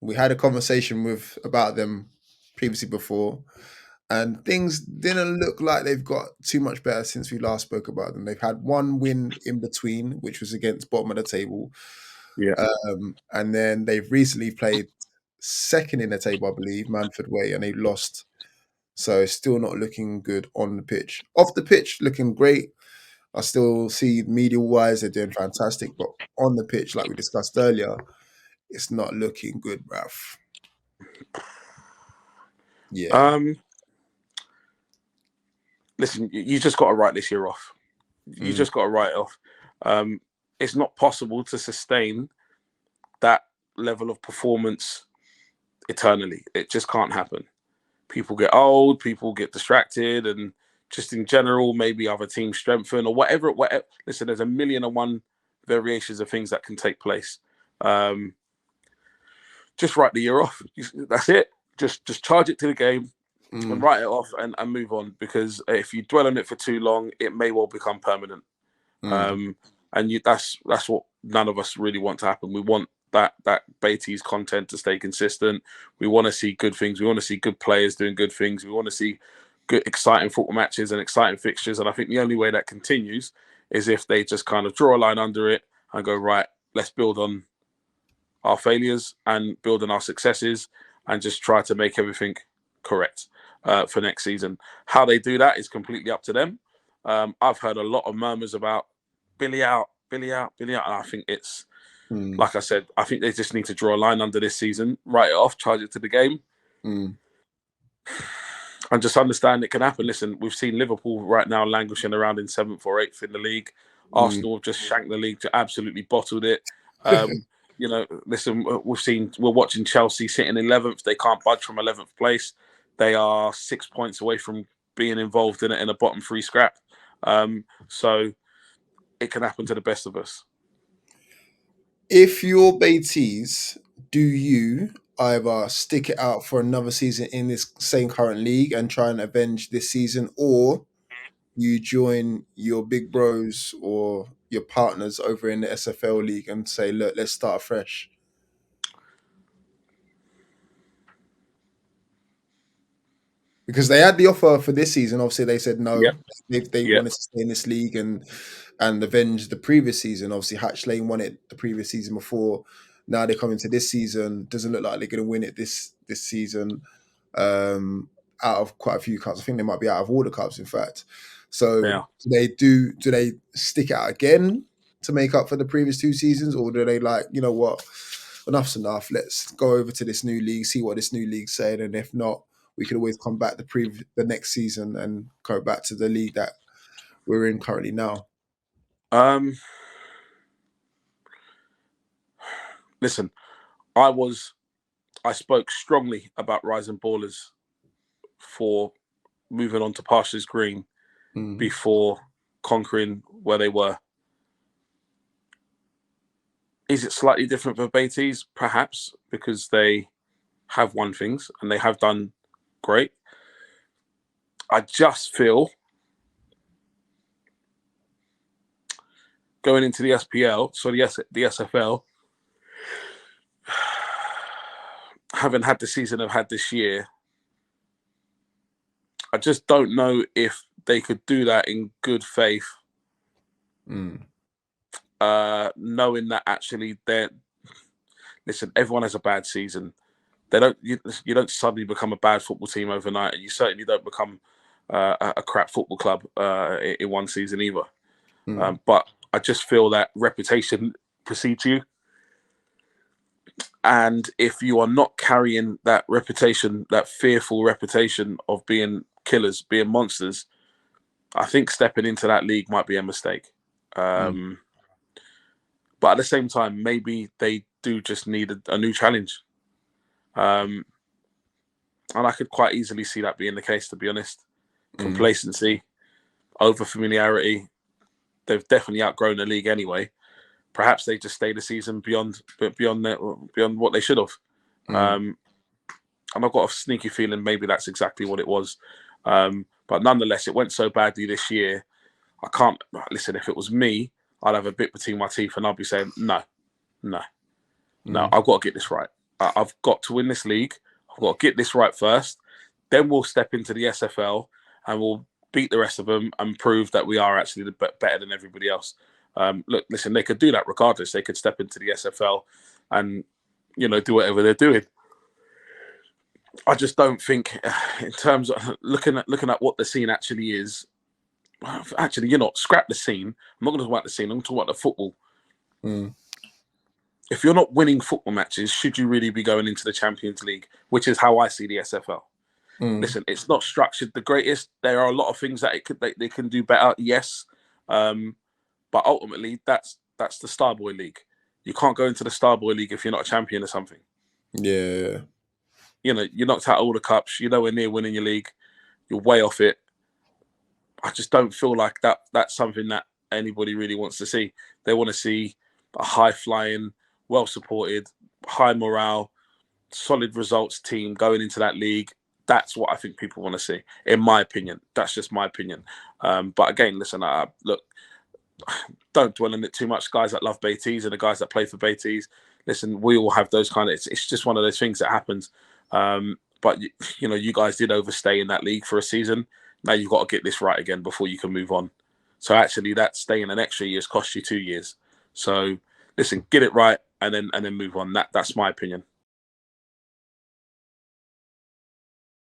We had a conversation about them previously before, and things didn't look like they've got too much better since we last spoke about them. They've had one win in between, which was against bottom of the table, Yeah. and then they've recently played second in the table, I believe, Manford Way, and they lost. So still not looking good on the pitch. Off the pitch, looking great. I still see media wise they're doing fantastic, but on the pitch, like we discussed earlier, it's not looking good, bruv. Yeah. Um, Listen, you just got to write this year off. You Mm, just got to write it off. It's not possible to sustain that level of performance eternally. It just can't happen. People get old, people get distracted, and just in general, maybe other teams strengthen or whatever. Whatever. Listen, there's a million and one variations of things that can take place. Um, just write the year off. That's it. Just charge it to the game and mm, write it off and move on. Because if you dwell on it for too long, it may well become permanent. mm, Um, and that's what none of us really want to happen. We want that Baiteze content to stay consistent. We want to see good things. We want to see good players doing good things. We want to see good, exciting football matches and exciting fixtures. And I think the only way that continues is if they just kind of draw a line under it and go, right, let's build on our failures and build on our successes and just try to make everything correct for next season. How they do that is completely up to them. I've heard a lot of murmurs about Billy out, Billy out, Billy out. And I think it's, mm, like I said, I think they just need to draw a line under this season, write it off, charge it to the game, mm, and just understand it can happen. Listen, we've seen Liverpool right now languishing around in 7th or 8th in the league. mm. Arsenal have just shanked the league, to absolutely bottled it. Um, listen, we're watching Chelsea sitting 11th. They can't budge from 11th place. They are 6 points away from being involved in a bottom three scrap. So it can happen to the best of us. If you're Beatties, do you either stick it out for another season in this same current league and try and avenge this season, or you join your big bros or your partners over in the SFL league and say, look, let's start fresh? Because they had the offer for this season. Obviously, they said Yeah, no. They yeah, wanted to stay in this league and avenge the previous season. Obviously, Hatch Lane won it the previous season before. Now they come into this season. Doesn't look like they're going to win it this season. Um, Out of quite a few cups, I think they might be out of all the cups. In fact, so yeah. do they stick it out again to make up for the previous two seasons, or do they like, you know what, enough's enough? Let's go over to this new league, see what this new league's saying, and if not, we could always come back the next season and go back to the league that we're in currently now. Um, Listen, I spoke strongly about Rising Ballers for moving on to Pastures Green Mm, before conquering where they were. Is it slightly different for Beatties? Perhaps, because they have won things and they have done great. I just feel going into the SPL, so the SFL, having had the season I've had this year, I just don't know if they could do that in good faith, mm, knowing that actually they're, listen, everyone has a bad season. You don't suddenly become a bad football team overnight, and you certainly don't become a crap football club in one season either. mm, But I just feel that reputation precedes you, and if you are not carrying that reputation, that fearful reputation of being killers, being monsters, I think stepping into that league might be a mistake. mm, Um, but at the same time, maybe they do just need a new challenge. Um, and I could quite easily see that being the case, to be honest. mm, Complacency, over familiarity. They've definitely outgrown the league anyway. Perhaps they just stay the season beyond what they should have. mm, Um, and I've got a sneaky feeling maybe that's exactly what it was. But nonetheless, it went so badly this year. I can't listen. If it was me, I'd have a bit between my teeth and I'd be saying, no, no, no. mm. I've got to get this right. I've got to win this league. I've got to get this right first. Then we'll step into the SFL and we'll beat the rest of them and prove that we are actually better than everybody else. Look, listen, they could do that regardless. They could step into the SFL and, do whatever they're doing. I just don't think, in terms of looking at what the scene actually is. Actually, scrap the scene. I'm not going to talk about the scene. I'm going to talk about the football. Mm. If you're not winning football matches, should you really be going into the Champions League, which is how I see the SFL? Listen, it's not structured the greatest. There are a lot of things that they can do better, yes. But ultimately, that's the Starboy League. You can't go into the Starboy League if you're not a champion or something. Yeah. You knocked out all the cups. You're nowhere near winning your league. You're way off it. I just don't feel like that's something that anybody really wants to see. They want to see a high-flying, well-supported, high morale, solid results team going into that league. That's what I think people want to see, in my opinion. That's just my opinion. But again, listen, look, don't dwell on it too much. Guys that love Baiteze and the guys that play for Baiteze, listen, we all have those kind of. It's just one of those things that happens. But you guys did overstay in that league for a season. Now you've got to get this right again before you can move on. So actually, that staying an extra year has cost you 2 years. So listen, get it right and then move on. That's my opinion.